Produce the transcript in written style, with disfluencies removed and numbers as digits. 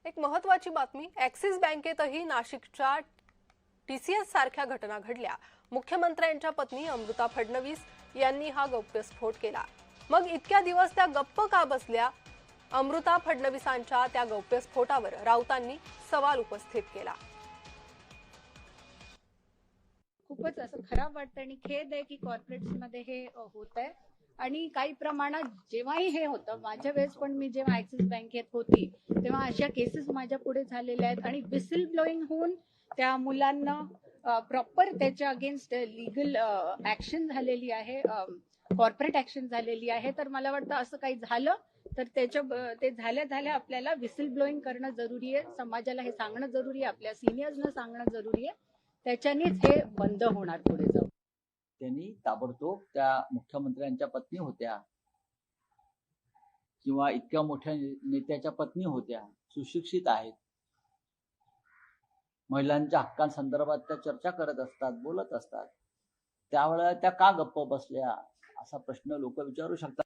एक महत्त्वाची बातमी, ॲक्सिस बँकेतही नाशिकच्या TCS सारख्या घटना घडल्या। मुख्यमंत्र्यांच्या पत्नी अमृता फडणवीस यांनी हा गौप्यस्फोट केला। मग इतक्या दिवस त्या गप्प का बसल्या? अमृता फडणवीसांच्या त्या गौप्यस्फोटावर राऊतांनी सवाल उपस्थित केला। खूपच असं खराब वाटतं आणि खेद आहे की कॉर्पोरेट्समध्ये हे होत आहे। आणि काही प्रमाणात जेव्हाही हे होतं, माझ्या वेळेस पण मी जेव्हा ॲक्सिस बँकेत होती तेव्हा अशा केसेस माझ्या पुढे झालेल्या आहेत आणि विसिल ब्लोईंग होऊन त्या मुलांना प्रॉपर त्याच्या अगेन्स्ट लीगल ऍक्शन झालेली आहे, कॉर्पोरेट ऍक्शन झालेली आहे। तर मला वाटतं असं काही झालं तर ते झाल्या आपल्याला विसिल ब्लोईंग करणं जरुरी आहे, समाजाला हे सांगणं जरुरी आहे, आपल्या सिनियर्सना सांगणं जरुरी आहे। त्याच्यानेच हे बंद होणार पुढे जाऊन। त्यांनी ताबडतोब त्या मुख्यमंत्र्यांच्या पत्नी होत्या किंवा इतक्या मोठ्या नेत्याच्या पत्नी होत्या, सुशिक्षित आहेत, महिलांच्या हक्कांसंदर्भात त्या चर्चा करत असतात, बोलत असतात, त्यावेळेला त्या का गप्प बसल्या असा प्रश्न लोक विचारू शकतात।